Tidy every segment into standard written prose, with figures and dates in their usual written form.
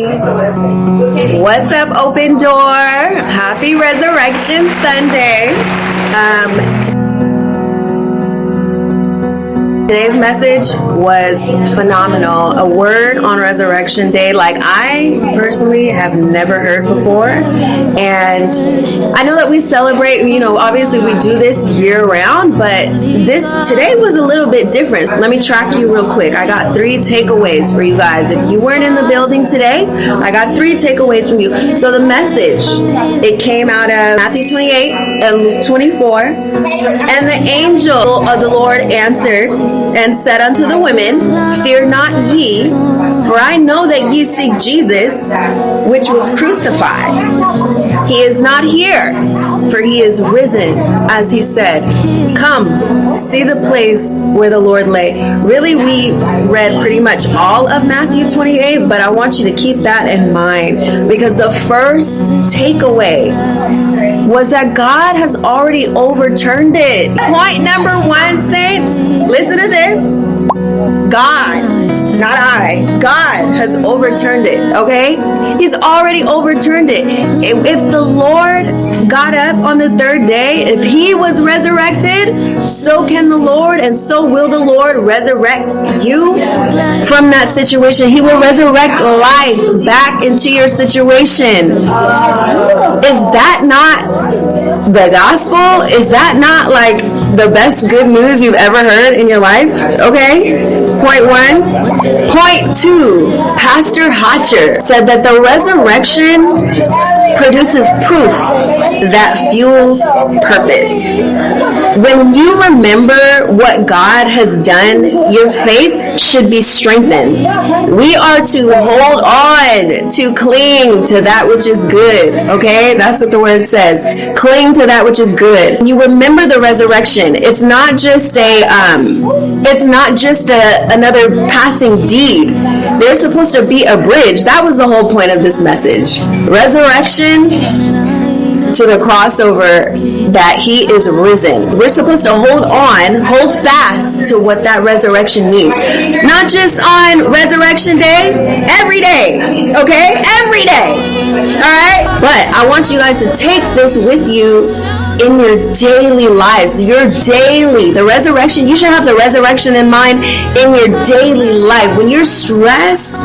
What's up, Open Door? Happy Resurrection Sunday. Today's message was phenomenal. A word on Resurrection Day like I personally have never heard before. And I know that we celebrate, obviously we do this year round, but today was a little bit different. Let me track you real quick. I got 3 takeaways for you guys. If you weren't in the building today, I got 3 takeaways from you. So the message, it came out of Matthew 28 and Luke 24. And the angel of the Lord answered and said unto the women, Fear not ye, for I know that ye seek Jesus, which was crucified. He is not here, for he is risen, as he said. Come, see the place where the Lord lay. Really, we read pretty much all of Matthew 28, but I want you to keep that in mind, because the first takeaway was that God has already overturned it. Point number 1, saints, listen to this. God, not I, God has overturned it, okay? He's already overturned it. If the Lord got up on the 3rd day, if he was resurrected, so can the Lord, and so will the Lord resurrect you from that situation. He will resurrect life back into your situation. Is that not the gospel? Is that not like the best good news you've ever heard in your life? Okay. Point 1. Point 2. Pastor Hatcher said that the resurrection produces proof that fuels purpose. When you remember what God has done, your faith should be strengthened. We are to hold on, to cling to that which is good. Okay? That's what the word says. Cling to that which is good. When you remember the resurrection, it's not just another passing deed. There's supposed to be a bridge. That was the whole point of this message. Resurrection to the crossover, that he is risen. We're supposed to hold fast to what that resurrection means. Not just on Resurrection Day, every day. Okay? Every day. Alright? But I want you guys to take this with you in your daily lives. The resurrection, you should have the resurrection in mind in your daily life. When you're stressed,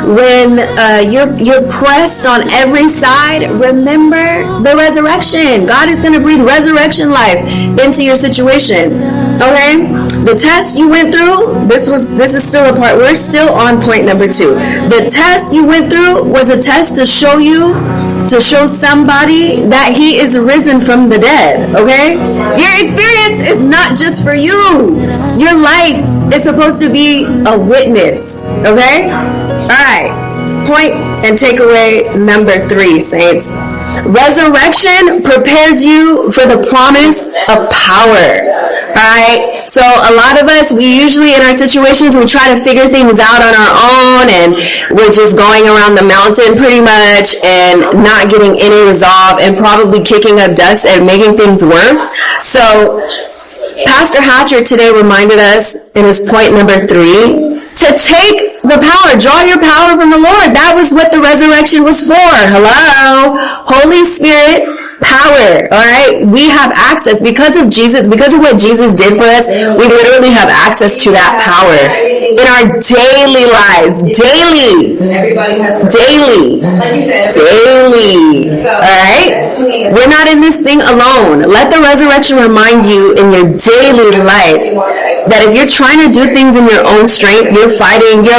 when you're pressed on every side, remember the resurrection. God is going to breathe resurrection life into your situation. Okay? The test you went through, this is still a part. We're still on point number 2. The test you went through was a test to show somebody that he is risen from the dead. Okay? Your experience is not just for you. Your life is supposed to be a witness. Okay? Alright, point and takeaway number 3, saints. Resurrection prepares you for the promise of power. Alright, so a lot of us, we usually in our situations, we try to figure things out on our own, and we're just going around the mountain pretty much and not getting any resolve and probably kicking up dust and making things worse. So Pastor Hatcher today reminded us in his point number 3 to take the power, draw your power from the Lord. That was what the resurrection was for. Hello? Holy Spirit, power. Alright? We have access because of Jesus, because of what Jesus did for us. We literally have access to that power in our daily lives. Daily. Alright? We're not in this thing alone. Let the resurrection remind you in your daily life that if you're trying to do things in your own strength, you're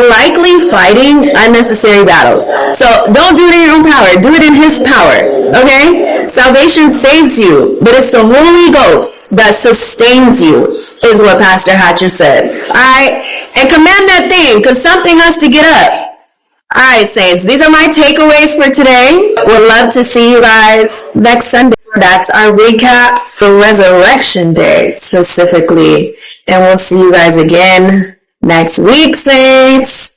likely fighting unnecessary battles. So don't do it in your own power. Do it in his power. Okay? Salvation saves you, but it's the Holy Ghost that sustains you, is what Pastor Hatcher said. Alright? And command that thing, because something has to get up. Alright, saints, these are my takeaways for today. Would love to see you guys next Sunday. That's our recap for Resurrection Day specifically. And we'll see you guys again next week, saints.